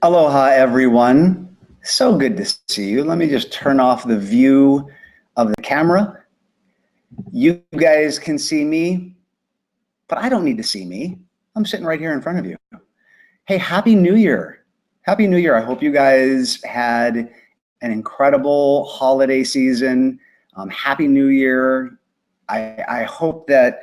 Aloha, everyone. So good to see you. Let me just turn off the view of the camera. You guys can see me, but I don't need to see me. I'm sitting right here in front of you. Hey, Happy New Year. Happy New Year. I hope you guys had an incredible holiday season. Happy New Year. I hope that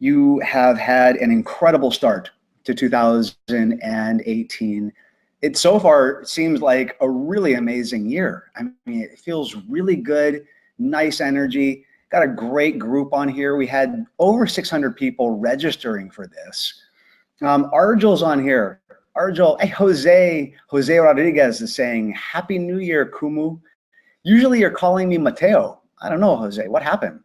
you have had an incredible start to 2018. It so far seems like a really amazing year. I mean, it feels really good, nice energy. Got a great group on here. We had over 600 people registering for this. Argel's on here. Argel, hey, Jose Rodriguez is saying, Happy New Year, Kumu. Usually you're calling me Mateo. I don't know, Jose, what happened?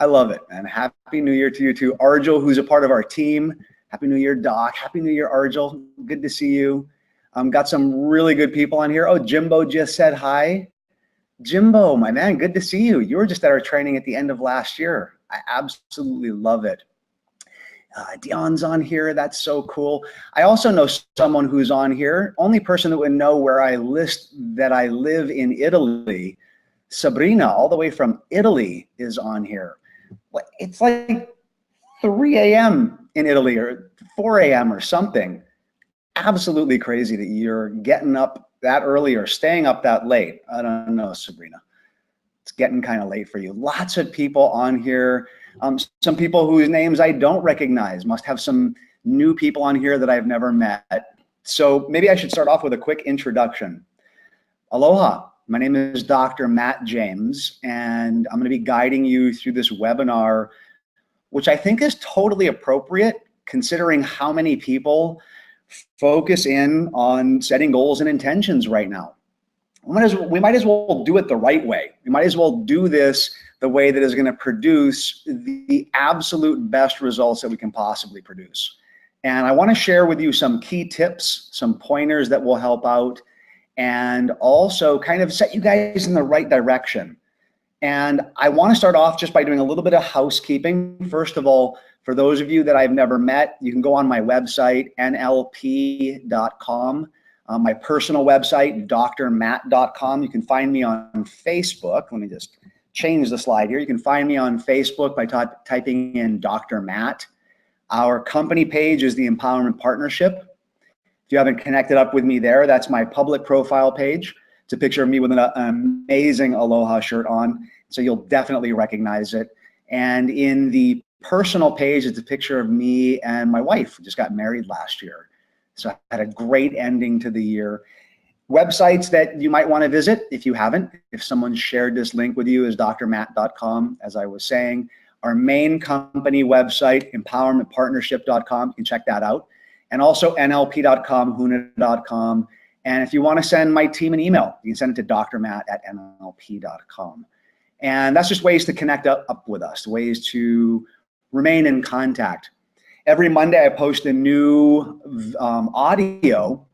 I love it, man. Happy New Year to you too. Argel, who's a part of our team. Happy New Year, Doc. Happy New Year, Argel. Good to see you. Got some really good people on here. Oh, Jimbo just said hi. Jimbo, my man, good to see you. You were just at our training at the end of last year. I absolutely love it. Dion's on here. That's so cool. I also know someone who's on here. Only person that would know where I list that I live in Italy. Sabrina, all the way from Italy, is on here. It's like 3 a.m. in Italy or 4 a.m. or something. Absolutely crazy that you're getting up that early or staying up that late. I don't know, Sabrina. It's getting kind of late for you. Lots of people on here. Some people whose names I don't recognize. Must have some new people on here that I've never met. So maybe I should start off with a quick introduction. Aloha. My name is Dr. Matt James, and I'm going to be guiding you through this webinar, which I think is totally appropriate considering how many people focus in on setting goals and intentions right now. We might as well do it the right way. We might as well do this the way that is going to produce the absolute best results that we can possibly produce. And I want to share with you some key tips, some pointers that will help out, and also kind of set you guys in the right direction. And I want to start off just by doing a little bit of housekeeping. First of all, for those of you that I've never met, you can go on my website, nlp.com, my personal website, drmatt.com. You can find me on Facebook. Let me just change the slide here. You can find me on Facebook by typing in Dr. Matt. Our company page is the Empowerment Partnership. If you haven't connected up with me there, that's my public profile page. It's a picture of me with an amazing Aloha shirt on, so you'll definitely recognize it. And in the personal page, it's a picture of me and my wife. We just got married last year. So I had a great ending to the year. Websites that you might want to visit if you haven't, if someone shared this link with you, is drmatt.com, as I was saying. Our main company website, empowermentpartnership.com, you can check that out. And also nlp.com, huna.com. And if you want to send my team an email, you can send it to drmatt@nlp.com. And that's just ways to connect up with us, ways to remain in contact. Every Monday, I post a new audio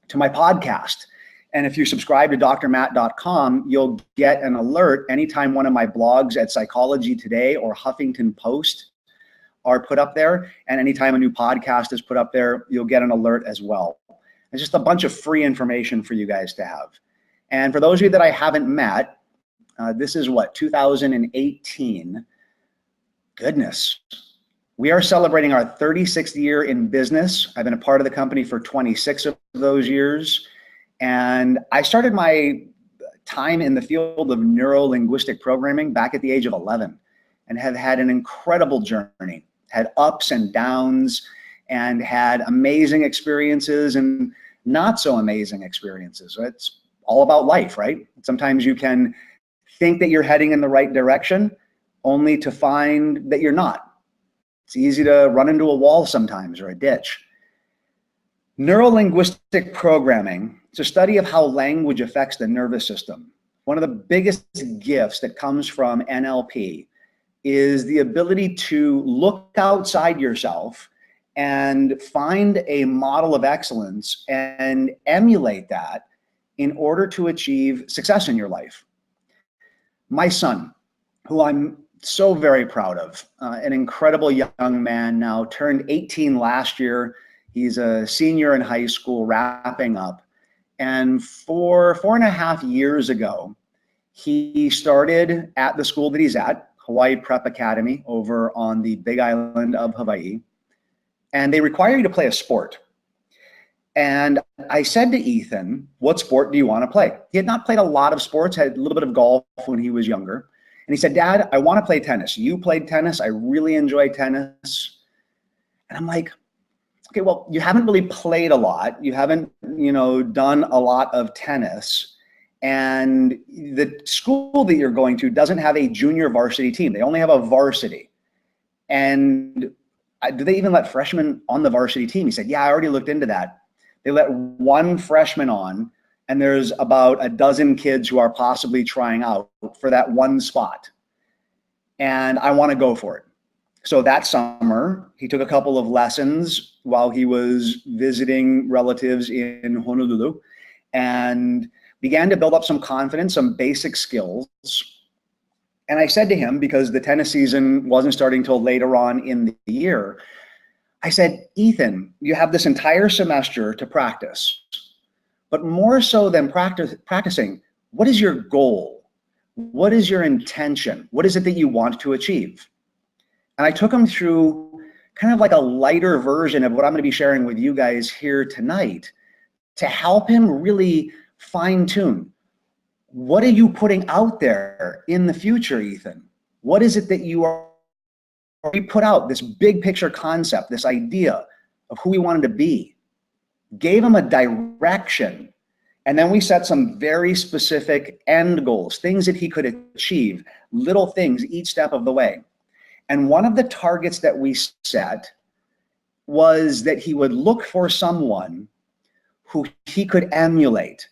to my podcast. And if you subscribe to drmatt.com, you'll get an alert anytime one of my blogs at Psychology Today or Huffington Post are put up there. And anytime a new podcast is put up there, you'll get an alert as well. It's just a bunch of free information for you guys to have. And for those of you that I haven't met, this is what, 2018. Goodness. We are celebrating our 36th year in business. I've been a part of the company for 26 of those years. And I started my time in the field of neuro-linguistic programming back at the age of 11 and have had an incredible journey, had ups and downs, and had amazing experiences and not so amazing experiences. It's all about life, right? Sometimes you can think that you're heading in the right direction only to find that you're not. It's easy to run into a wall sometimes or a ditch. Neuro-linguistic programming is a study of how language affects the nervous system. One of the biggest gifts that comes from NLP is the ability to look outside yourself and find a model of excellence and emulate that in order to achieve success in your life. My son, who I'm so very proud of, an incredible young man now, turned 18 last year. He's a senior in high school, wrapping up. And 4.5 years ago, he started at the school that he's at, Hawaii Prep Academy, over on the Big Island of Hawaii. And they require you to play a sport. And I said to Ethan, what sport do you want to play? He had not played a lot of sports, had a little bit of golf when he was younger. And he said, Dad, I want to play tennis. You played tennis. I really enjoy tennis. And I'm like, okay, well, you haven't really played a lot. You haven't, done a lot of tennis. And the school that you're going to doesn't have a junior varsity team. They only have a varsity. And do they even let freshmen on the varsity team? He said, yeah, I already looked into that. They let one freshman on, and there's about a dozen kids who are possibly trying out for that one spot. And I want to go for it. So that summer, he took a couple of lessons while he was visiting relatives in Honolulu and began to build up some confidence, some basic skills. And I said to him, because the tennis season wasn't starting till later on in the year, I said, Ethan, you have this entire semester to practice, but more so than practicing, what is your goal? What is your intention? What is it that you want to achieve? And I took him through kind of like a lighter version of what I'm going to be sharing with you guys here tonight to help him really fine tune. What are you putting out there in the future, Ethan? What is it that you are? We put out this big picture concept, this idea of who we wanted to be, gave him a direction, and then we set some very specific end goals, things that he could achieve, little things each step of the way. And one of the targets that we set was that he would look for someone who he could emulate.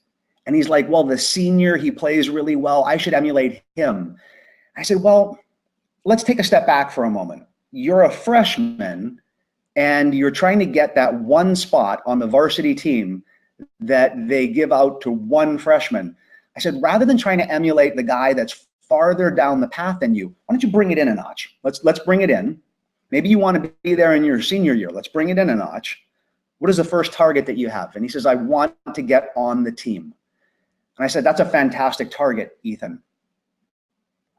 And he's like, well, the senior, he plays really well. I should emulate him. I said, well, let's take a step back for a moment. You're a freshman and you're trying to get that one spot on the varsity team that they give out to one freshman. I said, rather than trying to emulate the guy that's farther down the path than you, why don't you bring it in a notch? Let's bring it in. Maybe you want to be there in your senior year. Let's bring it in a notch. What is the first target that you have? And he says, I want to get on the team. And I said, that's a fantastic target, Ethan.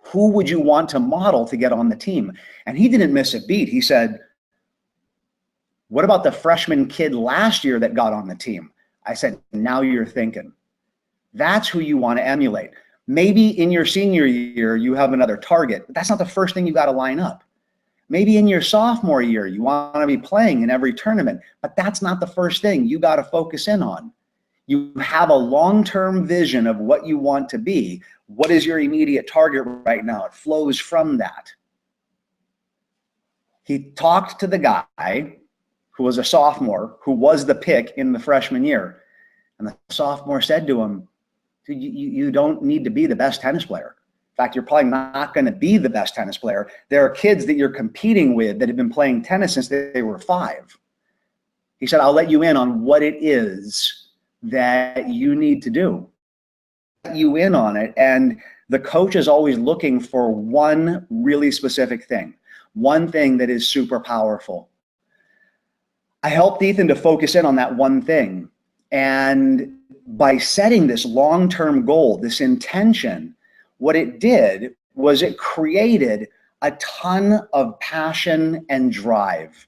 Who would you want to model to get on the team? And he didn't miss a beat. He said, what about the freshman kid last year that got on the team? I said, now you're thinking. That's who you want to emulate. Maybe in your senior year, you have another target, but that's not the first thing you got to line up. Maybe in your sophomore year, you want to be playing in every tournament, but that's not the first thing you got to focus in on. You have a long-term vision of what you want to be. What is your immediate target right now? It flows from that. He talked to the guy who was a sophomore, who was the pick in the freshman year. And the sophomore said to him, you don't need to be the best tennis player. In fact, you're probably not going to be the best tennis player. There are kids that you're competing with that have been playing tennis since they were 5. He said, I'll let you in on what it is that you need to do. Let you in on it. And the coach is always looking for one really specific thing, one thing that is super powerful. I helped Ethan to focus in on that one thing. And by setting this long-term goal, this intention, what it did was it created a ton of passion and drive.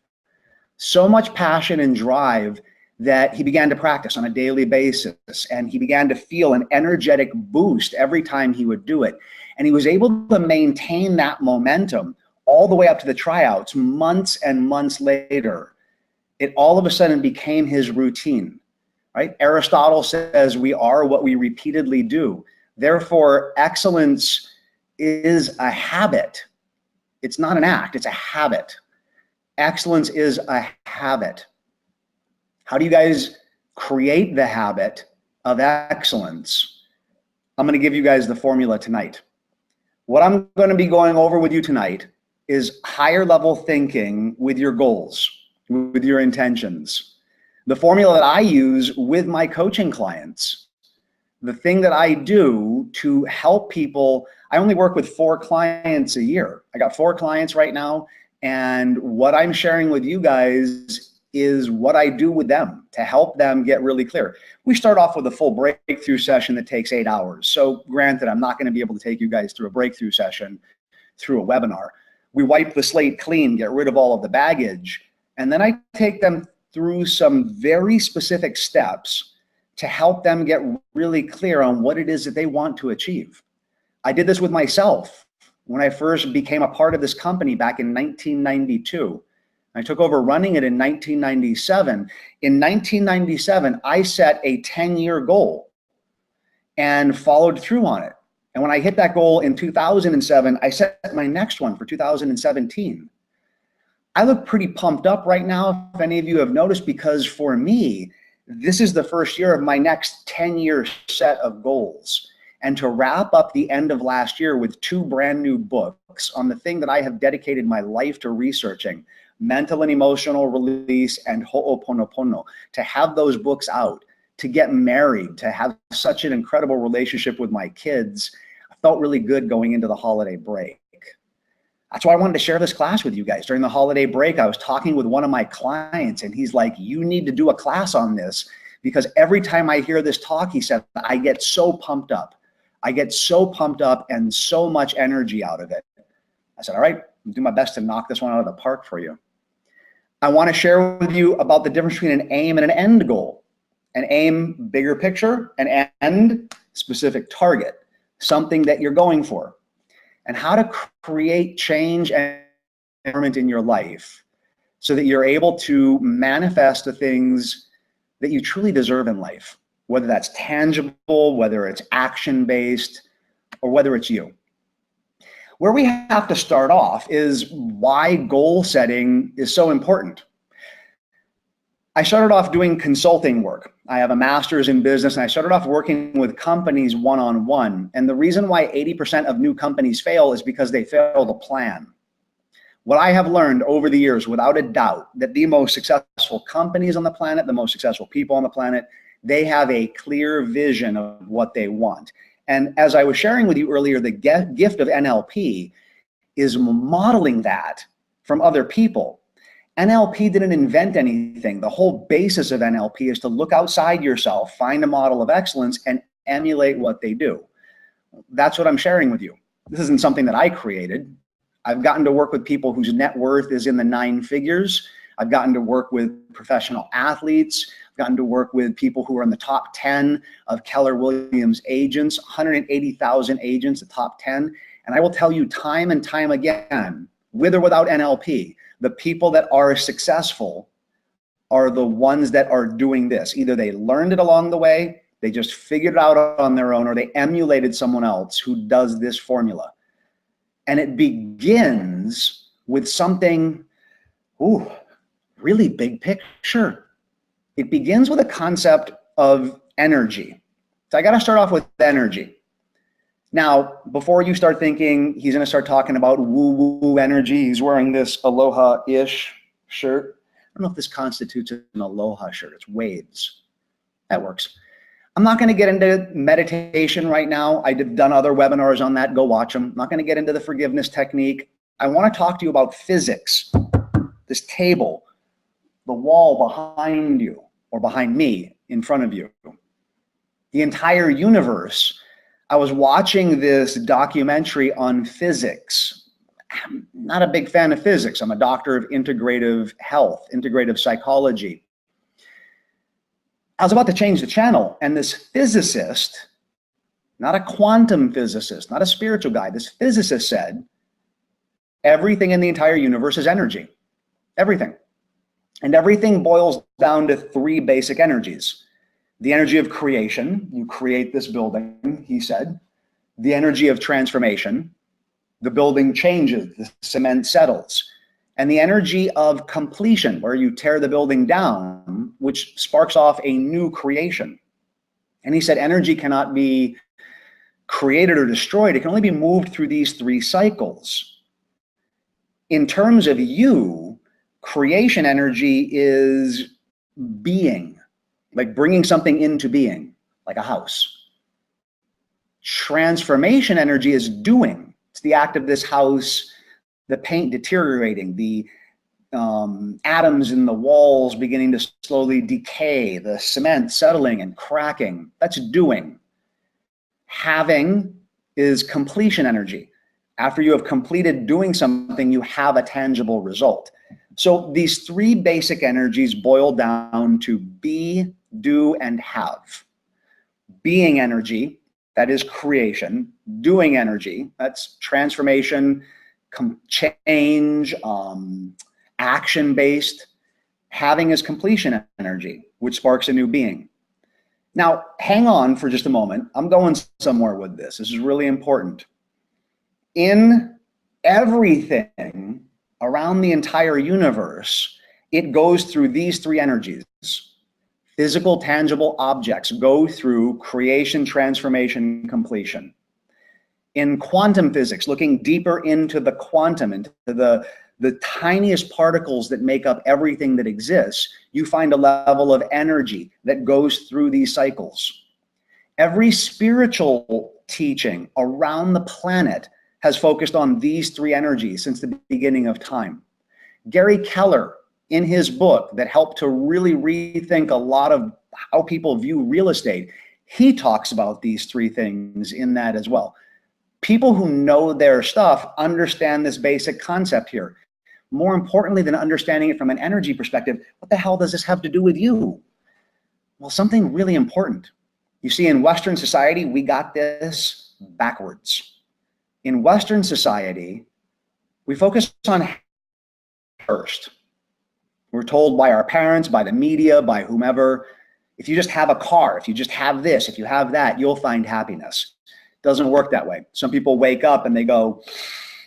So much passion and drive that he began to practice on a daily basis, and he began to feel an energetic boost every time he would do it. And he was able to maintain that momentum all the way up to the tryouts. Months and months later, it all of a sudden became his routine, right? Aristotle says we are what we repeatedly do. Therefore, excellence is a habit. It's not an act, it's a habit. Excellence is a habit. How do you guys create the habit of excellence? I'm going to give you guys the formula tonight. What I'm going to be going over with you tonight is higher level thinking with your goals, with your intentions. The formula that I use with my coaching clients, the thing that I do to help people. I only work with 4 clients a year. I got 4 clients right now. And what I'm sharing with you guys is what I do with them to help them get really clear. We start off with a full breakthrough session that takes 8 hours. So granted, I'm not going to be able to take you guys through a breakthrough session through a webinar. We wipe the slate clean, get rid of all of the baggage, and then I take them through some very specific steps to help them get really clear on what it is that they want to achieve. I did this with myself when I first became a part of this company back in 1992. I took over running it in 1997. In 1997, I set a 10-year goal and followed through on it. And when I hit that goal in 2007, I set my next one for 2017. I look pretty pumped up right now, if any of you have noticed, because for me, this is the first year of my next 10-year set of goals. And to wrap up the end of last year with 2 brand new books on the thing that I have dedicated my life to researching, mental and emotional release and Ho'oponopono, to have those books out, to get married, to have such an incredible relationship with my kids, I felt really good going into the holiday break. That's why I wanted to share this class with you guys. During the holiday break, I was talking with one of my clients and he's like, you need to do a class on this because every time I hear this talk, he said, I get so pumped up. I get so pumped up and so much energy out of it. I said, all right, I'll do my best to knock this one out of the park for you. I want to share with you about the difference between an aim and an end goal. An aim, bigger picture, an end, specific target, something that you're going for. And how to create change and environment in your life so that you're able to manifest the things that you truly deserve in life, whether that's tangible, whether it's action-based, or whether it's you. Where we have to start off is why goal setting is so important. I started off doing consulting work. I have a master's in business and I started off working with companies one-on-one. And the reason why 80% of new companies fail is because they fail to plan. What I have learned over the years, without a doubt, that the most successful companies on the planet, the most successful people on the planet, they have a clear vision of what they want. And as I was sharing with you earlier, the gift of NLP is modeling that from other people. NLP didn't invent anything. The whole basis of NLP is to look outside yourself, find a model of excellence, and emulate what they do. That's what I'm sharing with you. This isn't something that I created. I've gotten to work with people whose net worth is in the 9 figures. I've gotten to work with professional athletes. I've gotten to work with people who are in the top 10 of Keller Williams agents, 180,000 agents, the top 10. And I will tell you time and time again, with or without NLP, the people that are successful are the ones that are doing this. Either they learned it along the way, they just figured it out on their own, or they emulated someone else who does this formula. And it begins with something, really big picture. It begins with a concept of energy. So I got to start off with energy. Now, before you start thinking he's going to start talking about woo-woo energy, he's wearing this aloha-ish shirt. I don't know if this constitutes an aloha shirt. It's waves. That works. I'm not going to get into meditation right now. I've done other webinars on that. Go watch them. I'm not going to get into the forgiveness technique. I want to talk to you about physics. This table, the wall behind you, or behind me, in front of you. The entire universe. I was watching this documentary on physics. I'm not a big fan of physics. I'm a doctor of integrative health, integrative psychology. I was about to change the channel, and this physicist, not a quantum physicist, not a spiritual guy, this physicist said, everything in the entire universe is energy. Everything. And everything boils down to 3 basic energies. The energy of creation, you create this building, he said. The energy of transformation, the building changes, the cement settles. And the energy of completion, where you tear the building down, which sparks off a new creation. And he said energy cannot be created or destroyed. It can only be moved through these 3 cycles. In terms of you, creation energy is being. Like bringing something into being, like a house. Transformation energy is doing. It's the act of this house, the paint deteriorating, the atoms in the walls beginning to slowly decay, the cement settling and cracking. That's doing. Having is completion energy. After you have completed doing something, you have a tangible result. So these three basic energies boil down to be, do, and have. Being energy, that is creation. Doing energy, that's transformation, change, action-based. Having is completion energy, which sparks a new being. Now, hang on for just a moment. I'm going somewhere with this. This is really important. In everything around the entire universe, it goes through these three energies. Physical, tangible objects go through creation, transformation, completion. In quantum physics, looking deeper into the quantum, into the tiniest particles that make up everything that exists, you find a level of energy that goes through these cycles. Every spiritual teaching around the planet has focused on these three energies since the beginning of time. Gary Keller, in his book that helped to really rethink a lot of how people view real estate, he talks about these three things in that as well. People who know their stuff understand this basic concept here. More importantly than understanding it from an energy perspective, what the hell does this have to do with you? Well, something really important. You see, in Western society, we got this backwards. In Western society, we focus on first. We're told by our parents, by the media, by whomever, if you just have a car, if you just have this, if you have that, you'll find happiness. It doesn't work that way. Some people wake up and they go,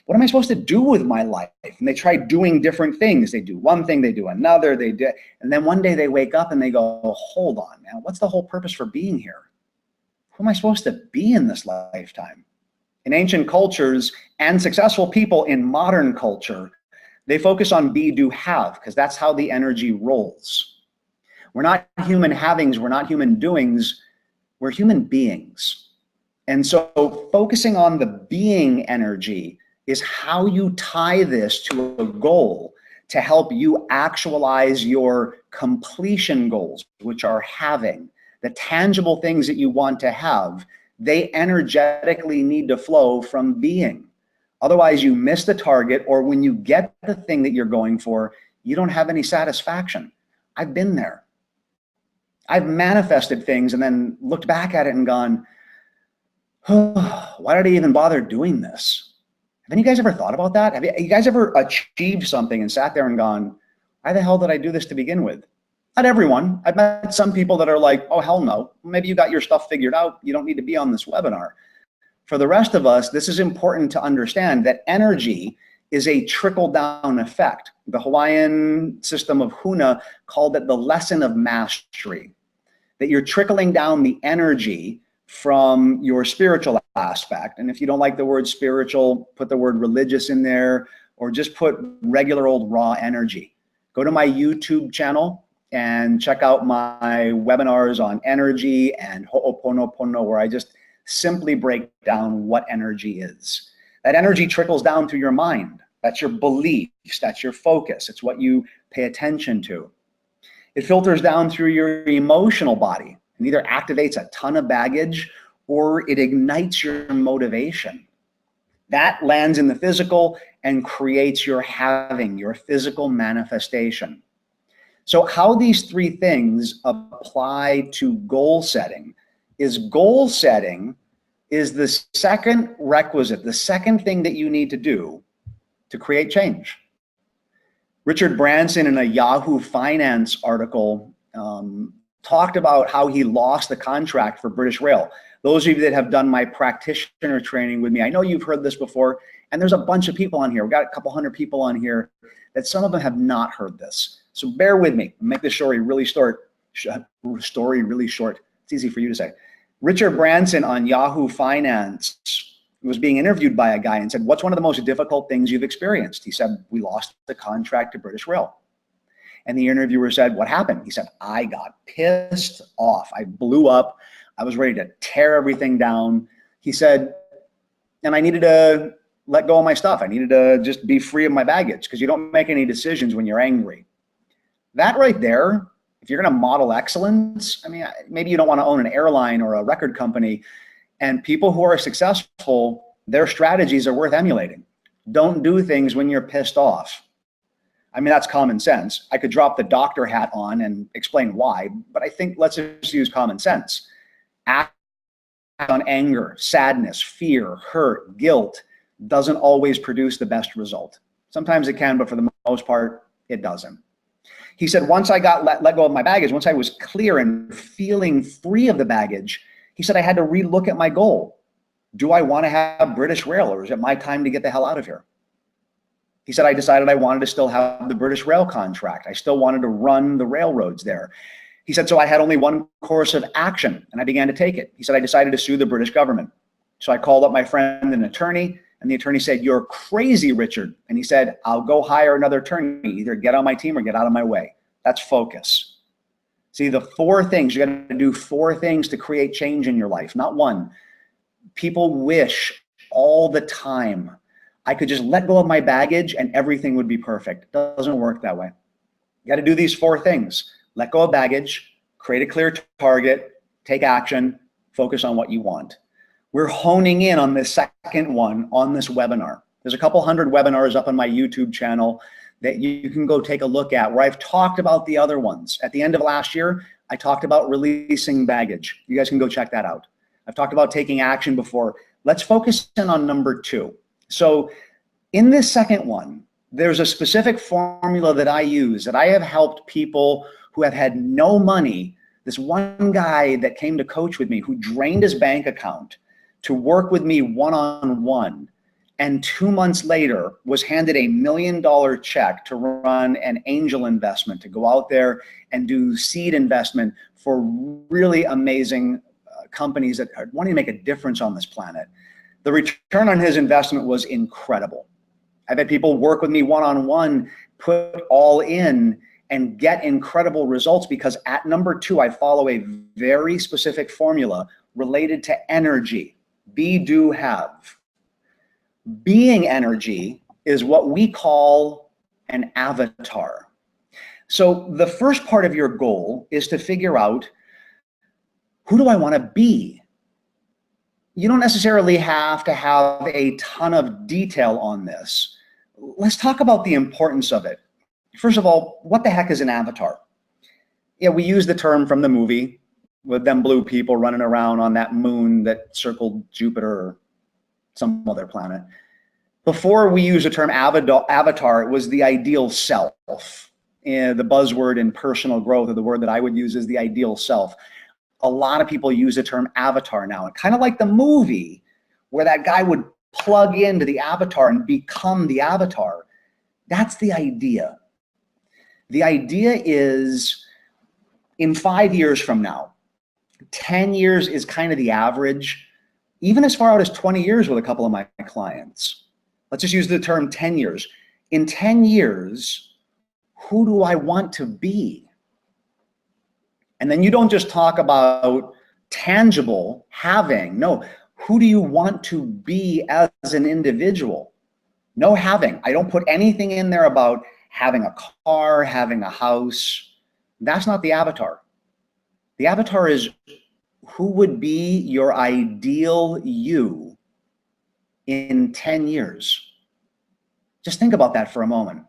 what am I supposed to do with my life? And they try doing different things. They do one thing, they do another, and then one day they wake up and they go, hold on, man, what's the whole purpose for being here? Who am I supposed to be in this lifetime? In ancient cultures and successful people in modern culture, they focus on be, do, have, because that's how the energy rolls. We're not human havings, we're not human doings, we're human beings. And so focusing on the being energy is how you tie this to a goal to help you actualize your completion goals, which are having. The tangible things that you want to have, they energetically need to flow from being. Otherwise, you miss the target, or when you get the thing that you're going for, you don't have any satisfaction. I've been there. I've manifested things and then looked back at it and gone, oh, why did I even bother doing this? Have any of you guys ever thought about that? Have you guys ever achieved something and sat there and gone, why the hell did I do this to begin with? Not everyone. I've met some people that are like, oh, hell no. Maybe you got your stuff figured out. You don't need to be on this webinar. For the rest of us, this is important to understand that energy is a trickle-down effect. The Hawaiian system of Huna called it the lesson of mastery, that you're trickling down the energy from your spiritual aspect. And if you don't like the word spiritual, put the word religious in there, or just put regular old raw energy. Go to my YouTube channel and check out my webinars on energy and Ho'oponopono, where I just simply break down what energy is. That energy trickles down through your mind. That's your beliefs, that's your focus. It's what you pay attention to. It filters down through your emotional body and either activates a ton of baggage or it ignites your motivation. That lands in the physical and creates your having, your physical manifestation. So how these three things apply to goal setting is the second requisite, the second thing that you need to do to create change. Richard Branson, in a Yahoo Finance article, talked about how he lost the contract for British Rail. Those of you that have done my practitioner training with me, I know you've heard this before, and there's a bunch of people on here. We've got a couple hundred people on here that some of them have not heard this. So bear with me. I'll make this story really short. It's easy for you to say. Richard Branson on Yahoo Finance was being interviewed by a guy and said, what's one of the most difficult things you've experienced? He said, we lost the contract to British Rail. And the interviewer said, what happened? He said, I got pissed off. I blew up. I was ready to tear everything down. He said, and I needed to let go of my stuff. I needed to just be free of my baggage, because you don't make any decisions when you're angry. That right there, if you're going to model excellence, I mean, maybe you don't want to own an airline or a record company, and people who are successful, their strategies are worth emulating. Don't do things when you're pissed off. I mean, that's common sense. I could drop the doctor hat on and explain why, but I think let's just use common sense. Act on anger, sadness, fear, hurt, guilt doesn't always produce the best result. Sometimes it can, but for the most part, it doesn't. He said, once I got let go of my baggage, once I was clear and feeling free of the baggage, he said I had to relook at my goal. Do I want to have British Rail, or is it my time to get the hell out of here? He said, I decided I wanted to still have the British Rail contract. I still wanted to run the railroads there. He said, so I had only one course of action, and I began to take it. He said, I decided to sue the British government. So I called up my friend, an attorney, and the attorney said, you're crazy, Richard. And he said, I'll go hire another attorney. Either get on my team or get out of my way. That's focus. See, the 4 things, you got to do 4 things to create change in your life, not one. People wish all the time I could just let go of my baggage and everything would be perfect. It doesn't work that way. You got to do these 4 things. Let go of baggage, create a clear target, take action, focus on what you want. We're honing in on this second one on this webinar. There's a couple hundred webinars up on my YouTube channel that you can go take a look at, where I've talked about the other ones. At the end of last year, I talked about releasing baggage. You guys can go check that out. I've talked about taking action before. Let's focus in on number 2. So in this second one, there's a specific formula that I use that I have helped people who have had no money. This one guy that came to coach with me, who drained his bank account to work with me one-on-one, and 2 months later was handed $1 million check to run an angel investment, to go out there and do seed investment for really amazing companies that are wanting to make a difference on this planet. The return on his investment was incredible. I've had people work with me one-on-one, put all in, and get incredible results, because at number 2, I follow a very specific formula related to energy. Be, do, have. Being energy is what we call an avatar. So the first part of your goal is to figure out, who do I want to be? You don't necessarily have to have a ton of detail on this. Let's talk about the importance of it. First of all, what the heck is an avatar? Yeah, we use the term from the movie with them blue people running around on that moon that circled Jupiter or some other planet. Before we used the term avatar, it was the ideal self. The buzzword in personal growth, or the word that I would use, is the ideal self. A lot of people use the term avatar now, and kind of like the movie where that guy would plug into the avatar and become the avatar. That's the idea. The idea is, in 5 years from now, 10 years is kind of the average, even as far out as 20 years with a couple of my clients. Let's just use the term 10 years. In 10 years, who do I want to be? And then you don't just talk about tangible having. No, who do you want to be as an individual? No having. I don't put anything in there about having a car, having a house. That's not the avatar. The avatar is, who would be your ideal you in 10 years? Just think about that for a moment.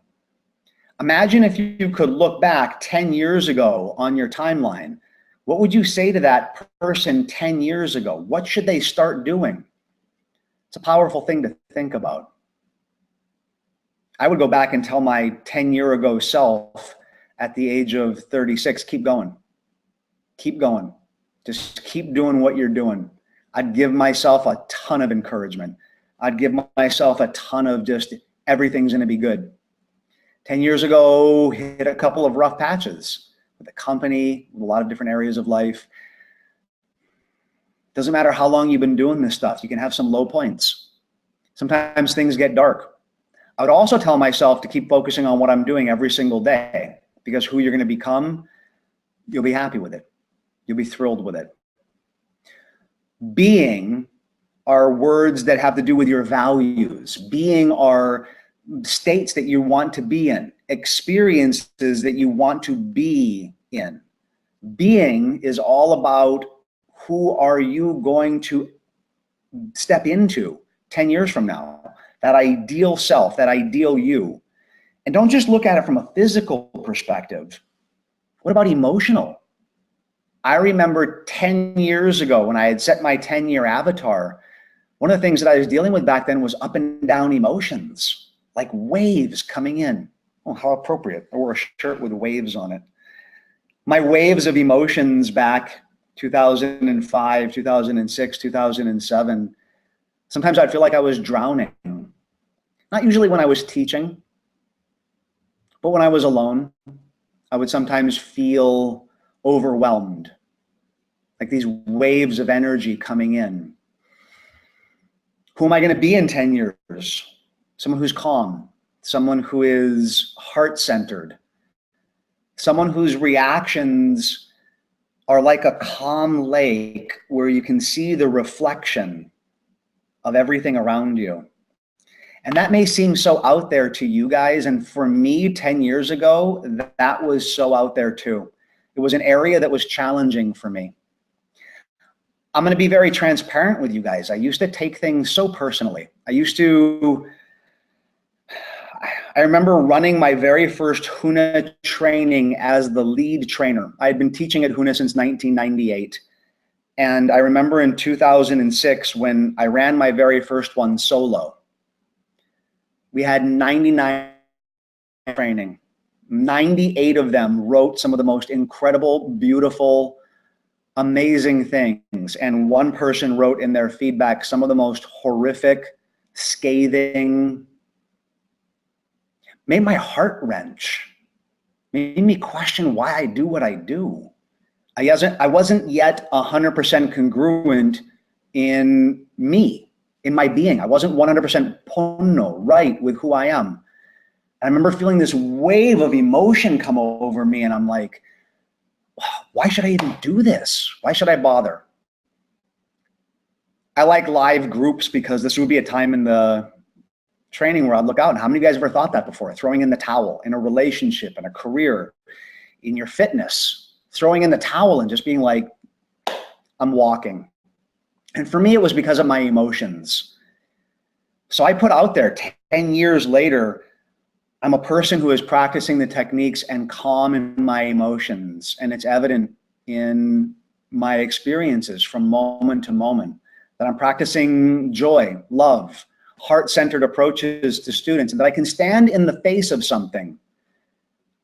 Imagine if you could look back 10 years ago on your timeline. What would you say to that person 10 years ago? What should they start doing? It's a powerful thing to think about. I would go back and tell my 10-year-ago self at the age of 36, keep going. Keep going. Just keep doing what you're doing. I'd give myself a ton of encouragement. I'd give myself a ton of just, everything's going to be good. 10 years ago, hit a couple of rough patches with a company, with a lot of different areas of life. Doesn't matter how long you've been doing this stuff. You can have some low points. Sometimes things get dark. I would also tell myself to keep focusing on what I'm doing every single day, because who you're going to become, you'll be happy with it. You'll be thrilled with it. Being are words that have to do with your values. Being are states that you want to be in, experiences that you want to be in. Being is all about who are you going to step into 10 years from now, that ideal self, that ideal you. And don't just look at it from a physical perspective. What about emotional? I remember 10 years ago when I had set my 10-year avatar, one of the things that I was dealing with back then was up and down emotions, like waves coming in. Oh, how appropriate. I wore a shirt with waves on it. My waves of emotions back 2005, 2006, 2007, sometimes I'd feel like I was drowning. Not usually when I was teaching, but when I was alone, I would sometimes feel overwhelmed, like these waves of energy coming in. Who am I going to be in 10 years? Someone who's calm, someone who is heart-centered, someone whose reactions are like a calm lake where you can see the reflection of everything around you. And that may seem so out there to you guys. And for me, 10 years ago, that was so out there too. It was an area that was challenging for me. I'm going to be very transparent with you guys. I used to take things so personally. I remember running my very first HUNA training as the lead trainer. I had been teaching at HUNA since 1998. And I remember in 2006 when I ran my very first one solo, we had 99 training. 98 of them wrote some of the most incredible, beautiful, amazing things. And one person wrote in their feedback some of the most horrific, scathing, made my heart wrench, made me question why I do what I do. I wasn't yet 100% congruent in me, in my being. I wasn't 100% pono, right with who I am. I remember feeling this wave of emotion come over me, and I'm like, why should I even do this? Why should I bother? I like live groups because this would be a time in the training where I'd look out. And how many of you guys ever thought that before? Throwing in the towel in a relationship, in a career, in your fitness, throwing in the towel and just being like, I'm walking. And for me, it was because of my emotions. So I put out there 10 years later, I'm a person who is practicing the techniques and calm in my emotions. And it's evident in my experiences from moment to moment that I'm practicing joy, love, heart-centered approaches to students, and that I can stand in the face of something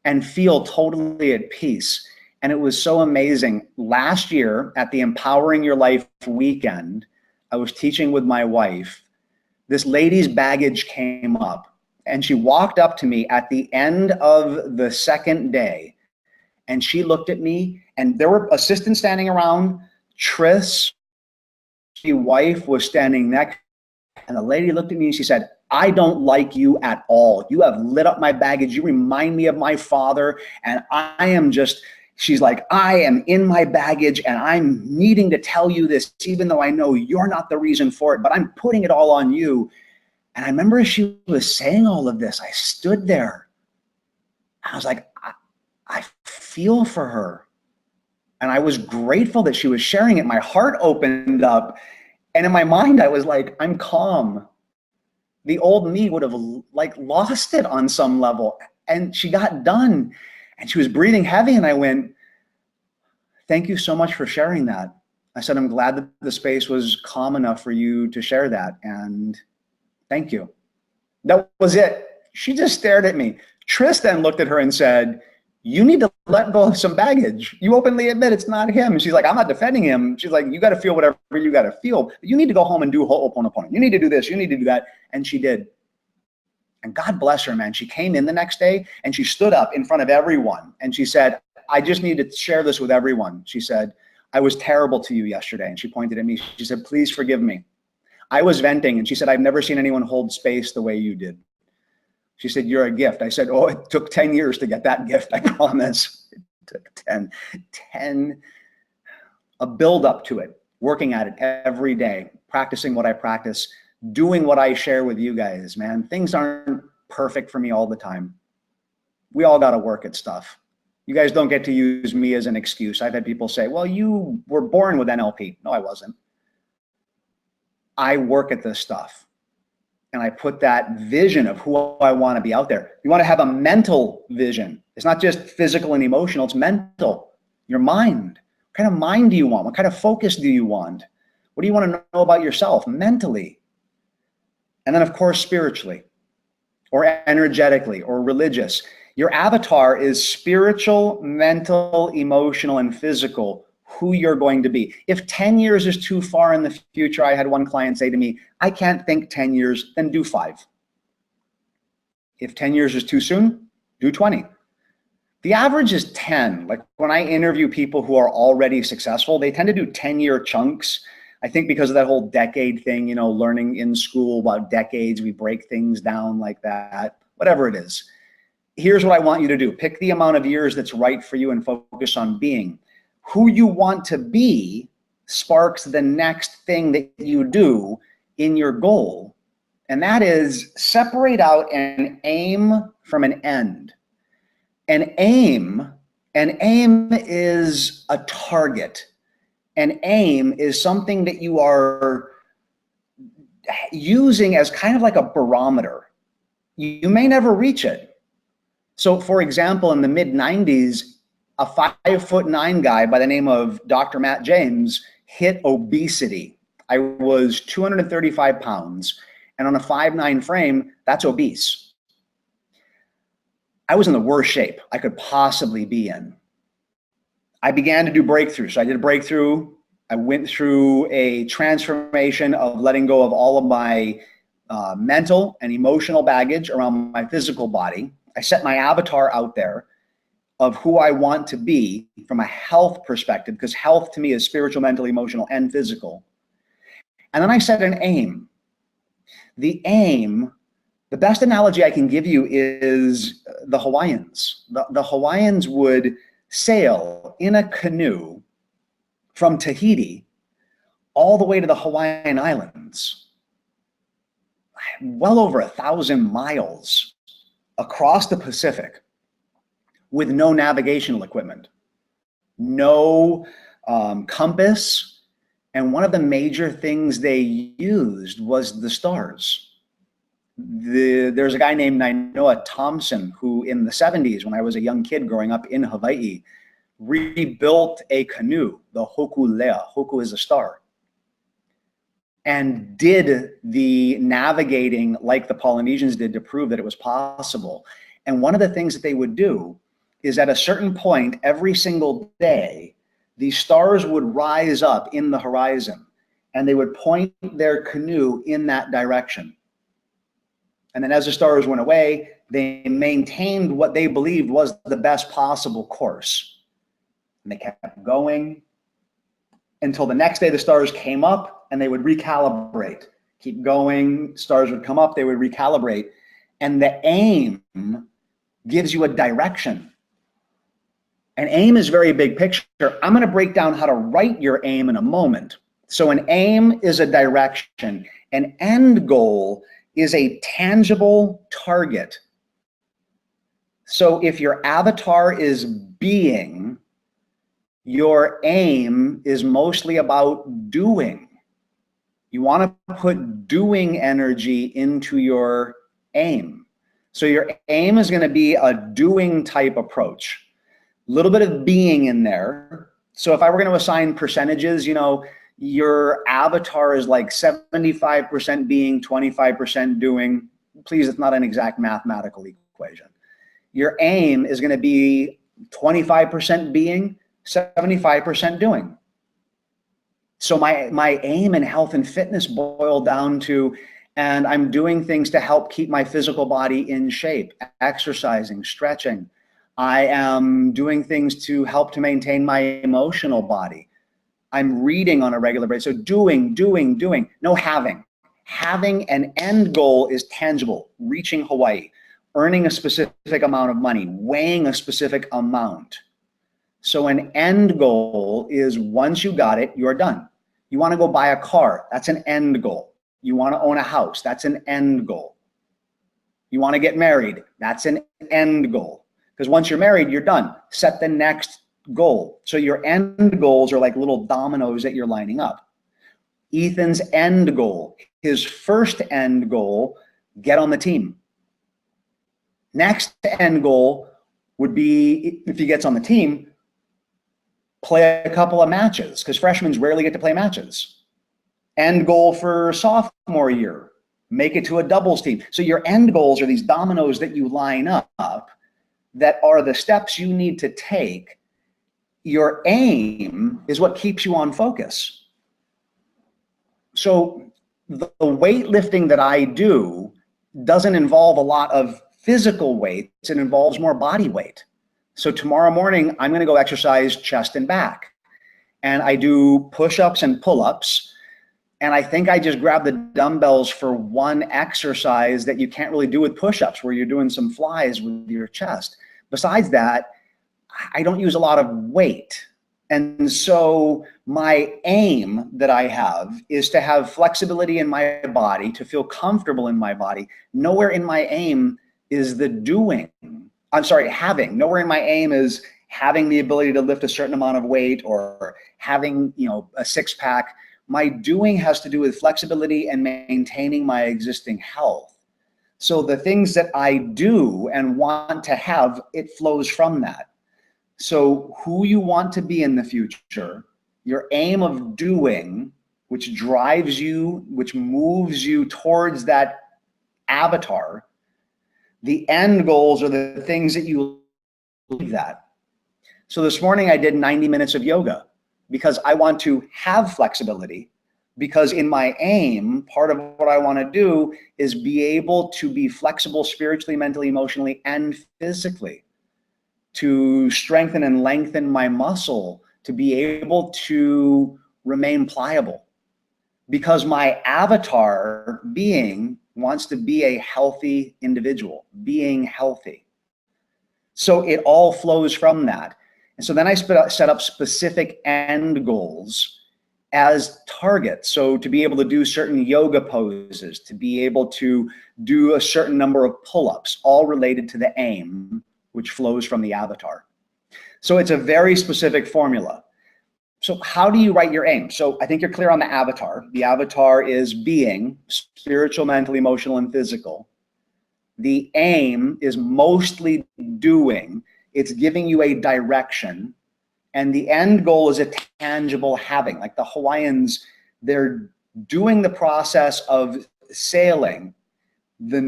and feel totally at peace. And it was so amazing. Last year at the Empowering Your Life weekend, I was teaching with my wife. This lady's baggage came up, and she walked up to me at the end of the second day, and she looked at me, and there were assistants standing around. Tris, my wife, was standing next, and the lady looked at me and she said, I don't like you at all. You have lit up my baggage. You remind me of my father, and I am just, she's like, I am in my baggage, and I'm needing to tell you this, even though I know you're not the reason for it, but I'm putting it all on you. And I remember as she was saying all of this, I stood there. I was like, I feel for her. And I was grateful that she was sharing it. My heart opened up. And in my mind, I was like, I'm calm. The old me would have like lost it on some level. And she got done. And she was breathing heavy. And I went, thank you so much for sharing that. I said, I'm glad that the space was calm enough for you to share that. And thank you. That was it. She just stared at me. Tris then looked at her and said, you need to let go of some baggage. You openly admit it's not him. And she's like, I'm not defending him. She's like, you got to feel whatever you got to feel. But you need to go home and do Ho'oponopono. You need to do this. You need to do that. And she did. And God bless her, man. She came in the next day and she stood up in front of everyone. And she said, I just need to share this with everyone. She said, I was terrible to you yesterday. And she pointed at me. She said, please forgive me. I was venting, and she said, I've never seen anyone hold space the way you did. She said, you're a gift. I said, oh, it took 10 years to get that gift, I promise. It took 10, a build up to it. working at it every day, practicing what I practice, doing what I share with you guys, man. Things aren't perfect for me all the time. We all got to work at stuff. You guys don't get to use me as an excuse. I've had people say, well, you were born with NLP. No, I wasn't. I work at this stuff. And I put that vision of who I want to be out there. You want to have a mental vision. It's not just physical and emotional, it's mental. Your mind. What kind of mind do you want? What kind of focus do you want? What do you want to know about yourself mentally? And then, of course, spiritually or energetically or religious. Your avatar is spiritual, mental, emotional, and physical, who you're going to be. If 10 years is too far in the future, I had one client say to me, I can't think 10 years, then do 5. If 10 years is too soon, do 20. The average is 10. Like when I interview people who are already successful, they tend to do 10-year chunks. I think because of that whole decade thing, you know, learning in school about decades, we break things down like that, whatever it is. Here's what I want you to do. Pick the amount of years that's right for you and focus on being. Who you want to be sparks the next thing that you do in your goal. And that is separate out an aim from an end. An aim is a target. An aim is something that you are using as kind of like a barometer. You may never reach it. So for example, in the mid-90s, a 5'9" guy by the name of Dr. Matt James hit obesity. I was 235 pounds, and on a 5'9" frame, that's obese. I was in the worst shape I could possibly be in. I began to do breakthroughs. So I did a breakthrough. I went through a transformation of letting go of all of my mental and emotional baggage around my physical body. I set my avatar out there of who I want to be from a health perspective, because health to me is spiritual, mental, emotional, and physical. And then I set an aim. The aim, the best analogy I can give you is the Hawaiians. The Hawaiians would sail in a canoe from Tahiti all the way to the Hawaiian Islands, well over 1,000 miles across the Pacific, with no navigational equipment, no compass. And one of the major things they used was the stars. There's a guy named Nainoa Thompson who in the 70s, when I was a young kid growing up in Hawaii, rebuilt a canoe, the Hoku Lea. Hoku is a star. And did the navigating like the Polynesians did to prove that it was possible. And one of the things that they would do is at a certain point every single day, these stars would rise up in the horizon and they would point their canoe in that direction. And then as the stars went away, they maintained what they believed was the best possible course. And they kept going until the next day the stars came up and they would recalibrate. Keep going, stars would come up, they would recalibrate. And the aim gives you a direction. An aim is very big picture. I'm going to break down how to write your aim in a moment. So an aim is a direction. An end goal is a tangible target. So if your avatar is being, your aim is mostly about doing. You want to put doing energy into your aim. So your aim is going to be a doing type approach. A little bit of being in there. So if I were going to assign percentages, you know, your avatar is like 75% being, 25% doing. Please, it's not an exact mathematical equation. Your aim is going to be 25% being, 75% doing. So my aim in health and fitness boiled down to, and I'm doing things to help keep my physical body in shape, exercising, stretching. I am doing things to help to maintain my emotional body. I'm reading on a regular basis. So doing, no having. Having an end goal is tangible, reaching Hawaii, earning a specific amount of money, weighing a specific amount. So an end goal is once you got it, you're done. You want to go buy a car. That's an end goal. You want to own a house. That's an end goal. You want to get married. That's an end goal. Because once you're married, you're done. Set the next goal. So your end goals are like little dominoes that you're lining up. Ethan's end goal, his first end goal, get on the team. Next end goal would be, if he gets on the team, play a couple of matches, because freshmen rarely get to play matches. End goal for sophomore year, make it to a doubles team. So your end goals are these dominoes that you line up that are the steps you need to take. Your aim is what keeps you on focus. So the weightlifting that I do doesn't involve a lot of physical weights. It involves more body weight. So tomorrow morning, I'm going to go exercise chest and back. And I do push-ups and pull-ups. And I think I just grab the dumbbells for one exercise that you can't really do with push-ups, where you're doing some flies with your chest. Besides that, I don't use a lot of weight. And so my aim that I have is to have flexibility in my body, to feel comfortable in my body. Nowhere in my aim is the doing. I'm sorry, having. Nowhere in my aim is having the ability to lift a certain amount of weight or having, a six-pack. My doing has to do with flexibility and maintaining my existing health. So the things that I do and want to have, it flows from that. So who you want to be in the future, your aim of doing, which drives you, which moves you towards that avatar, the end goals are the things that you believe that. So this morning I did 90 minutes of yoga because I want to have flexibility, because in my aim, part of what I want to do is be able to be flexible spiritually, mentally, emotionally, and physically, to strengthen and lengthen my muscle, to be able to remain pliable, because my avatar being wants to be a healthy individual, being healthy. So it all flows from that. And so then I set up specific end goals as targets. So to be able to do certain yoga poses, to be able to do a certain number of pull-ups, all related to the aim, which flows from the avatar. So it's a very specific formula. So how do you write your aim? So I think you're clear on the avatar. The avatar is being, spiritual, mental, emotional, and physical. The aim is mostly doing. It's giving you a direction. And the end goal is a tangible having. Like the Hawaiians, they're doing the process of sailing. That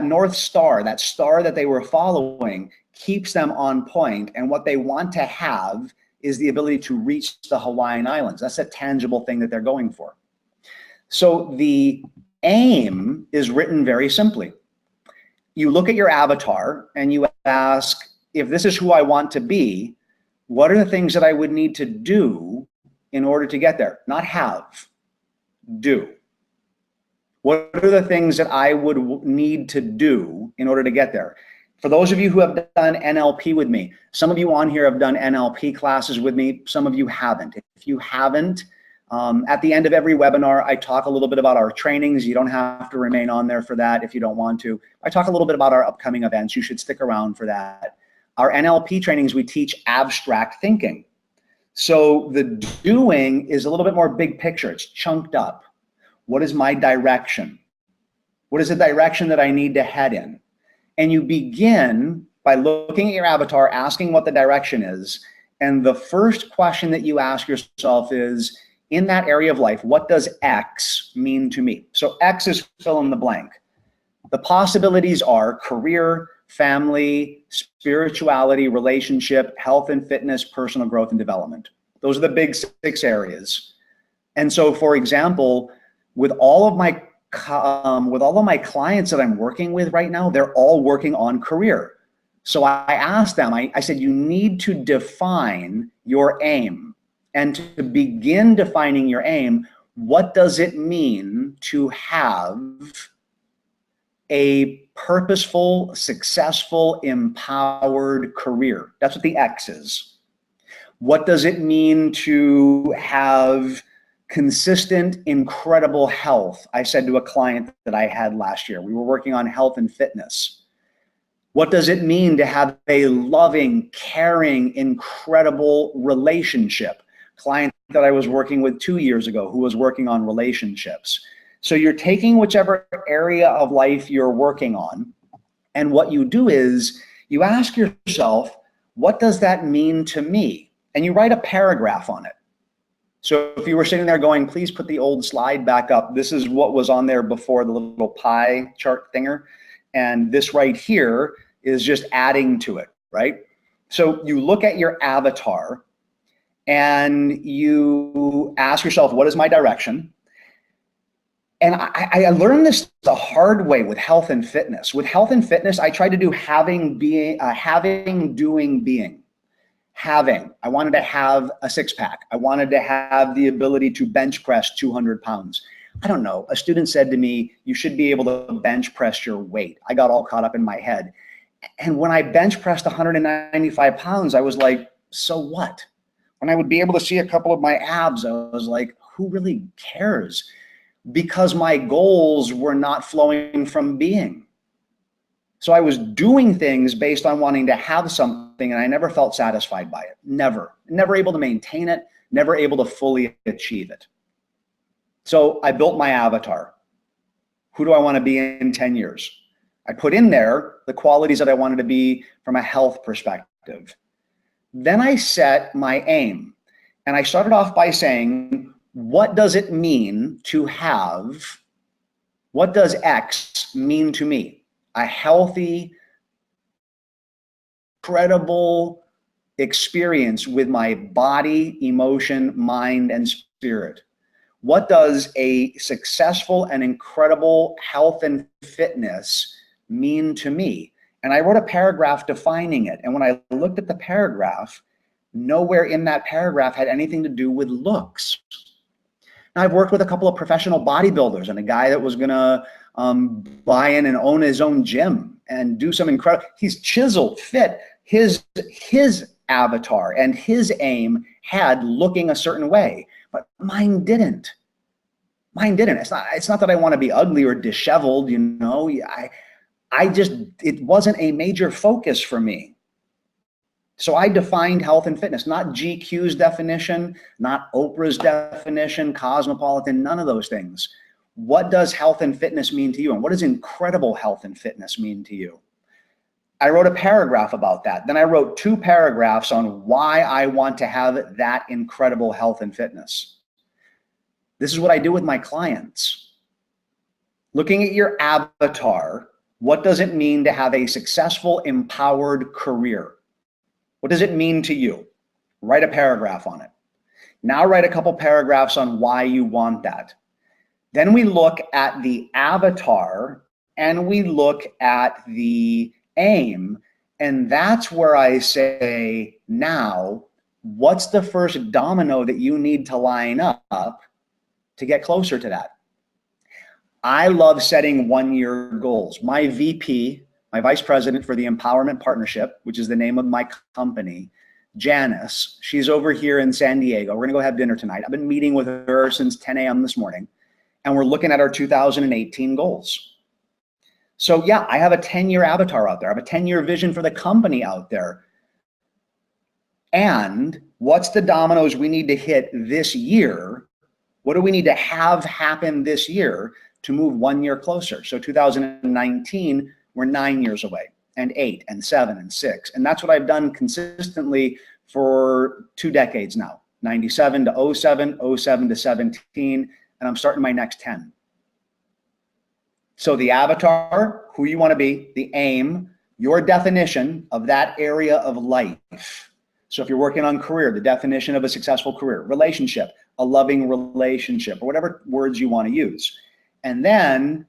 North Star, that star that they were following, keeps them on point. And what they want to have is the ability to reach the Hawaiian Islands. That's a tangible thing that they're going for. So the aim is written very simply. You look at your avatar and you ask, if this is who I want to be, what are the things that I would need to do in order to get there? Not have, do. What are the things that I would need to do in order to get there? For those of you who have done NLP with me, some of you on here have done NLP classes with me, some of you haven't. If you haven't, at the end of every webinar, I talk a little bit about our trainings. You don't have to remain on there for that if you don't want to. I talk a little bit about our upcoming events. You should stick around for that. Our NLP trainings, we teach abstract thinking. So the doing is a little bit more big picture. It's chunked up. What is my direction? What is the direction that I need to head in? And you begin by looking at your avatar, asking what the direction is. And the first question that you ask yourself is, in that area of life, what does X mean to me? So X is fill in the blank. The possibilities are career, family, spirituality, relationship, health and fitness, personal growth and development. Those are the big 6 areas. And so, for example, with all of my clients that I'm working with right now, they're all working on career. So I asked them, I said, you need to define your aim. And to begin defining your aim, what does it mean to have a purposeful, successful, empowered career? That's what the X is. What does it mean to have Consistent, incredible health. I said to a client that I had last year, we were working on health and fitness. What does it mean to have a loving, caring, incredible relationship? Client that I was working with 2 years ago who was working on relationships. So you're taking whichever area of life you're working on, and what you do is you ask yourself, what does that mean to me? And you write a paragraph on it. So if you were sitting there going, please put the old slide back up, this is what was on there before, the little pie chart thinger. And this right here is just adding to it, right? So you look at your avatar and you ask yourself, what is my direction? And I learned this the hard way with health and fitness. With health and fitness, I tried to do having, doing, being. Having, I wanted to have a six-pack. I wanted to have the ability to bench press 200 pounds. I don't know, a student said to me, you should be able to bench press your weight. I got all caught up in my head. And when I bench pressed 195 pounds, I was like, so what? When I would be able to see a couple of my abs, I was like, who really cares? Because my goals were not flowing from being. So I was doing things based on wanting to have something, and I never felt satisfied by it. Never able to maintain it, never able to fully achieve it. So I built my avatar. Who do I want to be in 10 years? I put in there the qualities that I wanted to be from a health perspective. Then I set my aim, and I started off by saying, what does it mean to have, what does X mean to me? A healthy, credible experience with my body, emotion, mind, and spirit. What does a successful and incredible health and fitness mean to me? And I wrote a paragraph defining it. And when I looked at the paragraph, nowhere in that paragraph had anything to do with looks. Now, I've worked with a couple of professional bodybuilders and a guy that was gonna buy in and own his own gym and do some incredible, he's chiseled, fit. His avatar and his aim had looking a certain way, but mine didn't. Mine didn't. It's not that I want to be ugly or disheveled, you know. It wasn't a major focus for me. So I defined health and fitness, not GQ's definition, not Oprah's definition, Cosmopolitan, none of those things. What does health and fitness mean to you? And what does incredible health and fitness mean to you? I wrote a paragraph about that. Then I wrote 2 paragraphs on why I want to have that incredible health and fitness. This is what I do with my clients. Looking at your avatar, what does it mean to have a successful, empowered career? What does it mean to you? Write a paragraph on it. Now write a couple paragraphs on why you want that. Then we look at the avatar and we look at the aim, and that's where I say, now, what's the first domino that you need to line up to get closer to that? I love setting 1-year goals. My VP, my vice president for the Empowerment Partnership, which is the name of my company, Janice, she's over here in San Diego. We're gonna go have dinner tonight. I've been meeting with her since 10 a.m. this morning, and we're looking at our 2018 goals. So yeah, I have a 10-year avatar out there. I have a 10-year vision for the company out there. And what's the dominoes we need to hit this year? What do we need to have happen this year to move 1 year closer? So 2019, we're 9 years away, and 8 and 7 and 6. And that's what I've done consistently for 2 decades now, 97 to 07, 07 to 17, and I'm starting my next 10. So the avatar, who you want to be, the aim, your definition of that area of life. So if you're working on career, the definition of a successful career, relationship, a loving relationship, or whatever words you want to use. And then,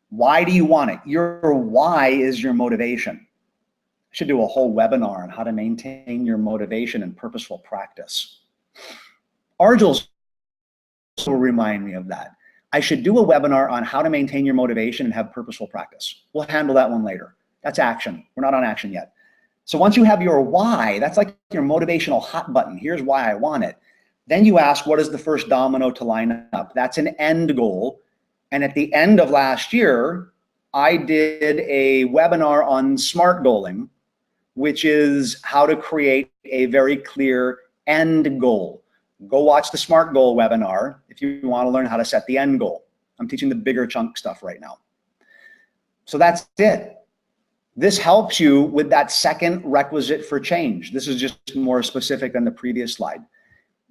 why do you want it? Your why is your motivation. I should do a whole webinar on how to maintain your motivation and purposeful practice. Arjul's will remind me of that. I should do a webinar on how to maintain your motivation and have purposeful practice. We'll handle that one later. That's action. We're not on action yet. So once you have your why, that's like your motivational hot button. Here's why I want it. Then you ask, what is the first domino to line up? That's an end goal. And at the end of last year, I did a webinar on SMART goaling, which is how to create a very clear end goal. Go watch the SMART goal webinar if you want to learn how to set the end goal. I'm teaching the bigger chunk stuff right now. So that's it. This helps you with that second requisite for change. This is just more specific than the previous slide.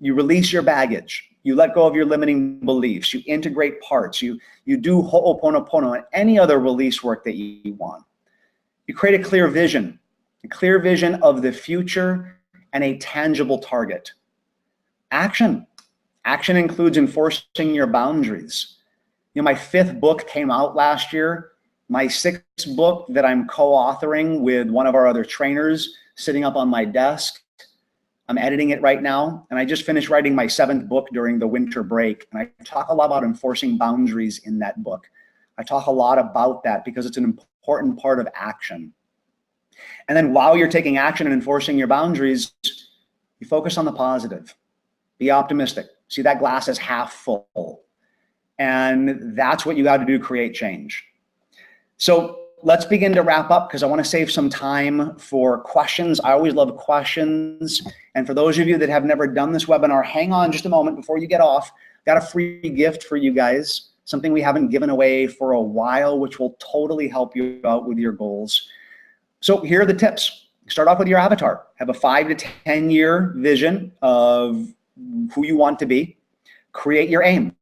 You release your baggage. You let go of your limiting beliefs. You integrate parts. You do Ho'oponopono and any other release work that you want. You create a clear vision of the future and a tangible target. Action. Action includes enforcing your boundaries. You know, my 5th book came out last year. My 6th book that I'm co-authoring with one of our other trainers sitting up on my desk. I'm editing it right now, and I just finished writing my 7th book during the winter break. And I talk a lot about enforcing boundaries in that book. I talk a lot about that because it's an important part of action. And then while you're taking action and enforcing your boundaries, you focus on the positive. Be optimistic. See that glass as half full. And that's what you got to do to create change. So let's begin to wrap up because I want to save some time for questions. I always love questions. And for those of you that have never done this webinar, hang on just a moment before you get off. Got a free gift for you guys, something we haven't given away for a while, which will totally help you out with your goals. So here are the tips. Start off with your avatar. Have a 5 to 10 year vision of who you want to be. Create your aim.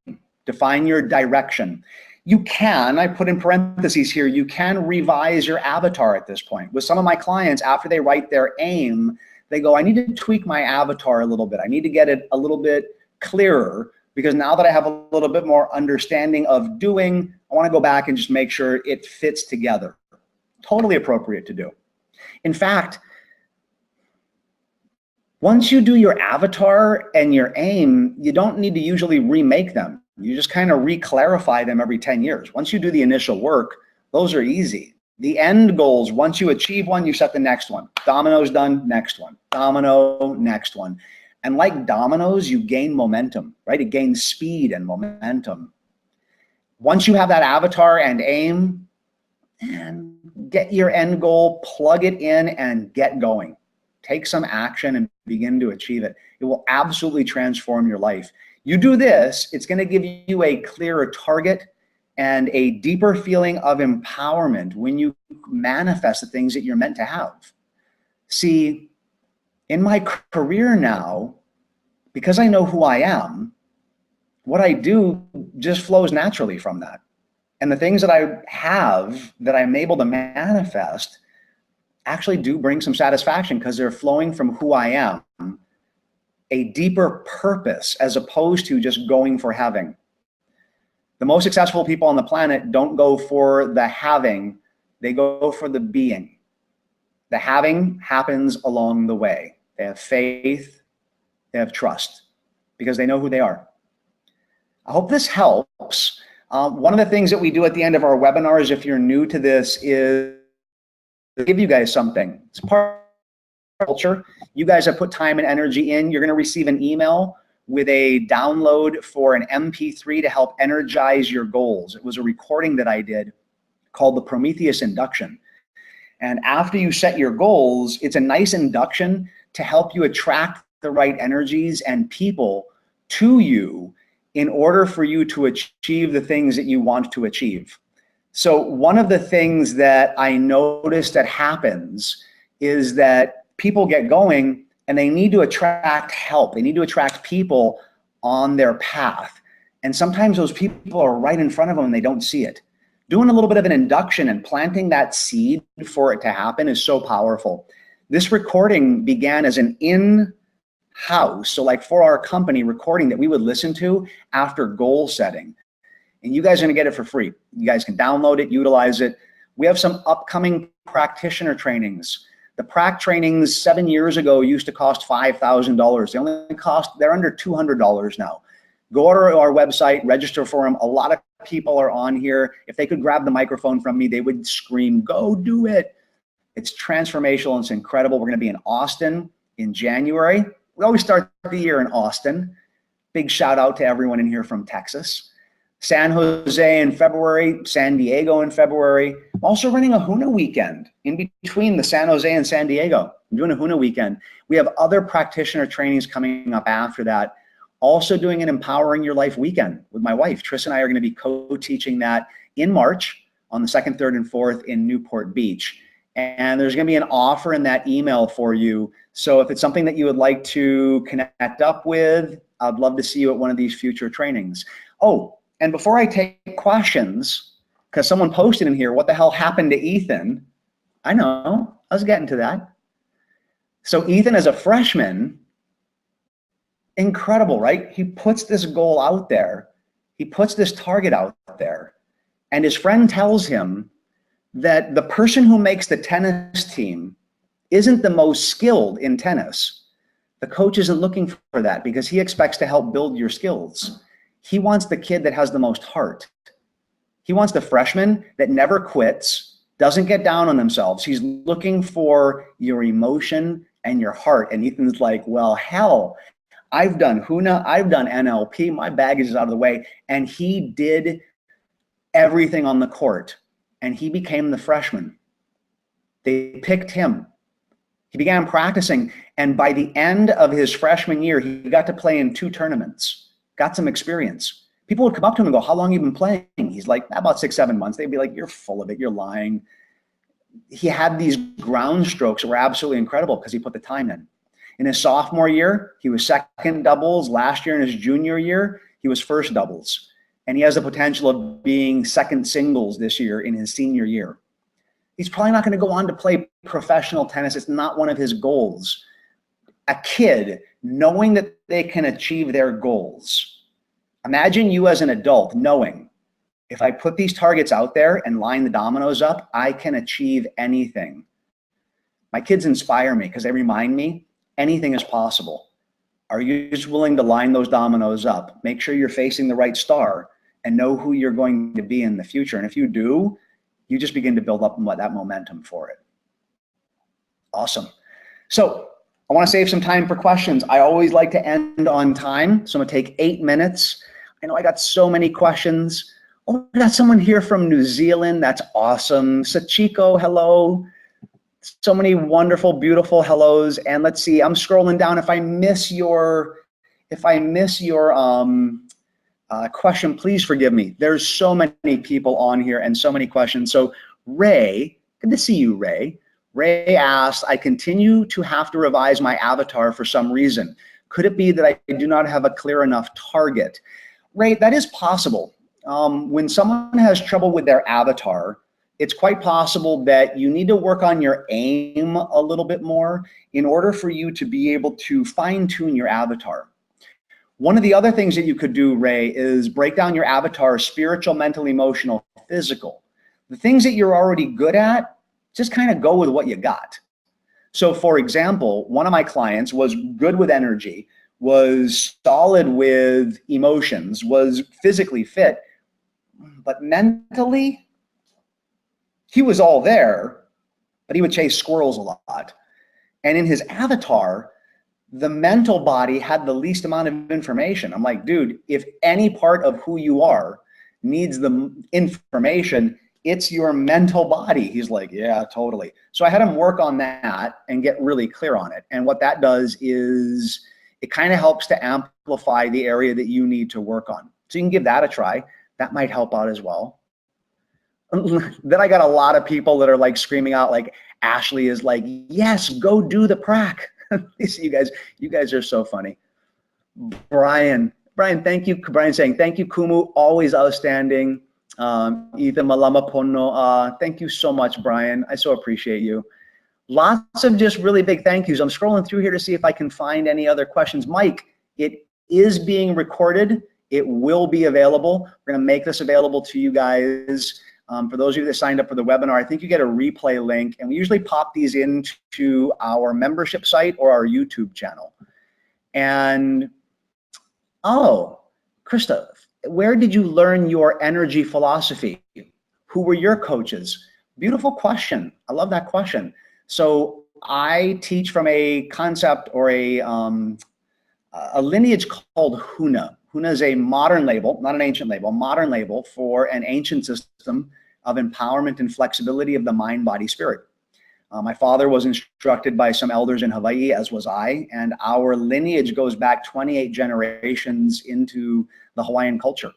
Define your direction. You can, I put in parentheses here, you can revise your avatar at this point. With some of my clients, after they write their aim, they go, I need to tweak my avatar a little bit. I need to get it a little bit clearer because now that I have a little bit more understanding of doing, I want to go back and just make sure it fits together. Totally appropriate to do. In fact, once you do your avatar and your aim, you don't need to usually remake them. You just kind of re-clarify them every 10 years. Once you do the initial work, those are easy. The end goals, once you achieve one, you set the next one. Domino's done, next one. Domino, next one. And like dominoes, you gain momentum, right? It gains speed and momentum. Once you have that avatar and aim, and get your end goal, plug it in and get going. Take some action and begin to achieve it. It will absolutely transform your life. You do this, it's going to give you a clearer target and a deeper feeling of empowerment when you manifest the things that you're meant to have. See, in my career now, because I know who I am, what I do just flows naturally from that. And the things that I have that I'm able to manifest actually do bring some satisfaction because they're flowing from who I am. A deeper purpose as opposed to just going for having. The most successful people on the planet don't go for the having, they go for the being. The having happens along the way. They have faith, they have trust, because they know who they are. I hope this helps. One of the things that we do at the end of our webinars, if you're new to this, is to give you guys something. It's part culture. You guys have put time and energy in. You're going to receive an email with a download for an MP3 to help energize your goals. It was a recording that I did called the Prometheus Induction. And after you set your goals, it's a nice induction to help you attract the right energies and people to you in order for you to achieve the things that you want to achieve. So one of the things that I noticed that happens is that people get going and they need to attract help. They need to attract people on their path. And sometimes those people are right in front of them and they don't see it. Doing a little bit of an induction and planting that seed for it to happen is so powerful. This recording began as an in-house, so like for our company, recording that we would listen to after goal setting. And you guys are gonna get it for free. You guys can download it, utilize it. We have some upcoming practitioner trainings. The prac trainings 7 years ago used to cost $5,000. They only cost, they're under $200 now. Go to our website, register for them. A lot of people are on here. If they could grab the microphone from me, they would scream, go do it. It's transformational and it's incredible. We're gonna be in Austin in January. We always start the year in Austin. Big shout out to everyone in here from Texas. San Jose in February, San Diego in February. I'm also running a HUNA weekend in between the San Jose and San Diego. I'm doing a HUNA weekend. We have other practitioner trainings coming up after that. Also doing an Empowering Your Life weekend with my wife. Trish and I are going to be co-teaching that in March on the 2nd, 3rd, and 4th in Newport Beach. And there's going to be an offer in that email for you. So if it's something that you would like to connect up with, I'd love to see you at one of these future trainings. Oh, and before I take questions, because someone posted in here, what the hell happened to Ethan? I know, I was getting to that. So Ethan, as a freshman, incredible, right? He puts this goal out there. He puts this target out there. And his friend tells him that the person who makes the tennis team isn't the most skilled in tennis. The coach isn't looking for that because he expects to help build your skills. He wants the kid that has the most heart. He wants the freshman that never quits, doesn't get down on themselves. He's looking for your emotion and your heart. And Ethan's like, well, hell, I've done HUNA, I've done NLP, my baggage is out of the way. And he did everything on the court. And he became the freshman. They picked him. He began practicing. And by the end of his freshman year, he got to play in 2 tournaments, got some experience. People would come up to him and go, how long have you been playing? He's like, about 6, 7 months. They'd be like, you're full of it, you're lying. He had these ground strokes that were absolutely incredible because he put the time in. In his sophomore year, he was 2nd doubles. Last year in his junior year, he was 1st doubles. And he has the potential of being 2nd singles this year in his senior year. He's probably not going to go on to play professional tennis. It's not one of his goals. A kid knowing that they can achieve their goals. Imagine you as an adult knowing, if I put these targets out there and line the dominoes up, I can achieve anything. My kids inspire me because they remind me anything is possible. Are you just willing to line those dominoes up? Make sure you're facing the right star and know who you're going to be in the future. And if you do, you just begin to build up that momentum for it. Awesome. So I want to save some time for questions. I always like to end on time. So I'm going to take 8 minutes. I know I got so many questions. Oh, we got someone here from New Zealand. That's awesome. Sachiko, hello. So many wonderful, beautiful hellos. And let's see, I'm scrolling down. If I miss your question, please forgive me. There's so many people on here and so many questions. So Ray, good to see you, Ray. Ray asked, I continue to have to revise my avatar for some reason. Could it be that I do not have a clear enough target? Ray, that is possible. When someone has trouble with their avatar, it's quite possible that you need to work on your aim a little bit more in order for you to be able to fine-tune your avatar. One of the other things that you could do, Ray, is break down your avatar: spiritual, mental, emotional, physical. The things that you're already good at, just kind of go with what you got. So for example, one of my clients was good with energy, was solid with emotions, was physically fit, but mentally, he was all there, but he would chase squirrels a lot. And in his avatar, the mental body had the least amount of information. I'm like, dude, if any part of who you are needs the information, it's your mental body. He's like, yeah, totally. So I had him work on that and get really clear on it. And what that does is it kind of helps to amplify the area that you need to work on. So you can give that a try. That might help out as well. Then I got a lot of people that are like screaming out, like Ashley is like, yes, go do the prac. You guys are so funny. Brian, thank you. Brian saying, thank you, Kumu, always outstanding. Ethan Malama Pono, thank you so much, Brian. I so appreciate you. Lots of just really big thank yous. I'm scrolling through here to see if I can find any other questions. Mike, it is being recorded. It will be available. We're gonna make this available to you guys. For those of you that signed up for the webinar, I think you get a replay link, and we usually pop these into our membership site or our YouTube channel. And, oh, Krista, where did you learn your energy philosophy? Who were your coaches? Beautiful question. I love that question. So I teach from a concept or a a lineage called Huna. Huna is a modern label, not an ancient label, modern label for an ancient system of empowerment and flexibility of the mind, body, spirit. My father was instructed by some elders in Hawaii, as was I, and our lineage goes back 28 generations into the Hawaiian culture.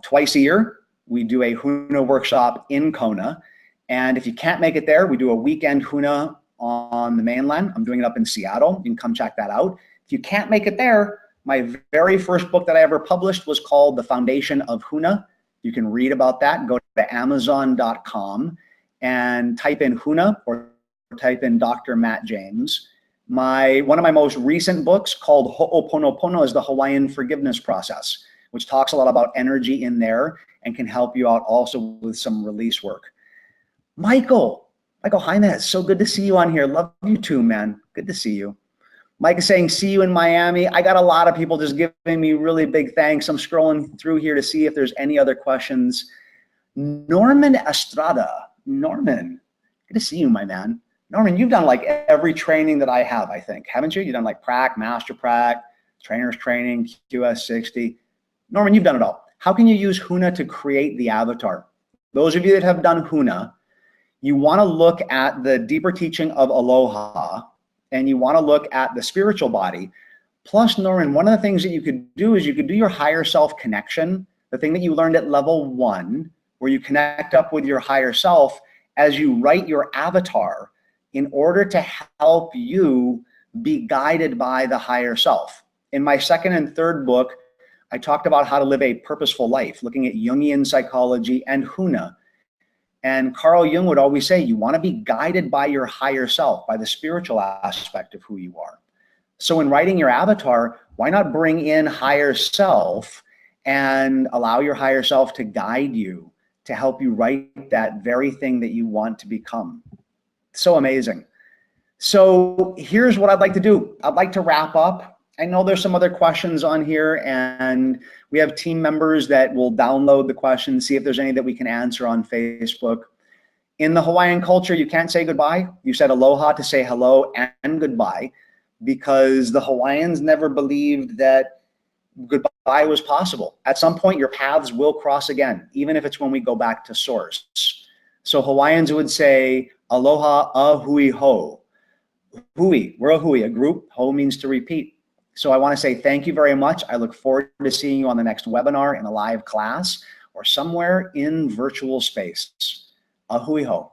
Twice a year, we do a Huna workshop in Kona. And if you can't make it there, we do a weekend Huna on the mainland. I'm doing it up in Seattle. You can come check that out. If you can't make it there, my very first book that I ever published was called The Foundation of Huna. You can read about that. Go to Amazon.com and type in Huna or type in Dr. Matt James. One of my most recent books called Ho'oponopono is the Hawaiian forgiveness process, which talks a lot about energy in there and can help you out also with some release work. Michael, hi, man. It's so good to see you on here. Love you too, man. Good to see you. Mike is saying, see you in Miami. I got a lot of people just giving me really big thanks. I'm scrolling through here to see if there's any other questions. Norman Estrada. Norman, good to see you, my man. Norman, you've done like every training that I have, I think. Haven't you? You've done like Prac, Master Prac, Trainer's Training, QS60. Norman, you've done it all. How can you use Huna to create the avatar? Those of you that have done Huna, you want to look at the deeper teaching of Aloha, and you want to look at the spiritual body. Plus, Norman, one of the things that you could do is you could do your higher self connection, the thing that you learned at level 1, where you connect up with your higher self as you write your avatar in order to help you be guided by the higher self. In my second and third book, I talked about how to live a purposeful life, looking at Jungian psychology and Huna. And Carl Jung would always say, you want to be guided by your higher self, by the spiritual aspect of who you are. So in writing your avatar, why not bring in higher self and allow your higher self to guide you, to help you write that very thing that you want to become? So amazing. So here's what I'd like to do. I'd like to wrap up. I know there's some other questions on here, and we have team members that will download the questions, see if there's any that we can answer on Facebook. In the Hawaiian culture, you can't say goodbye. You said aloha to say hello and goodbye, because the Hawaiians never believed that goodbye was possible. At some point, your paths will cross again, even if it's when we go back to source. So Hawaiians would say aloha a hui ho. Hui, we're a hui, a group. Ho means to repeat. So I want to say thank you very much. I look forward to seeing you on the next webinar in a live class or somewhere in virtual space. A hui ho.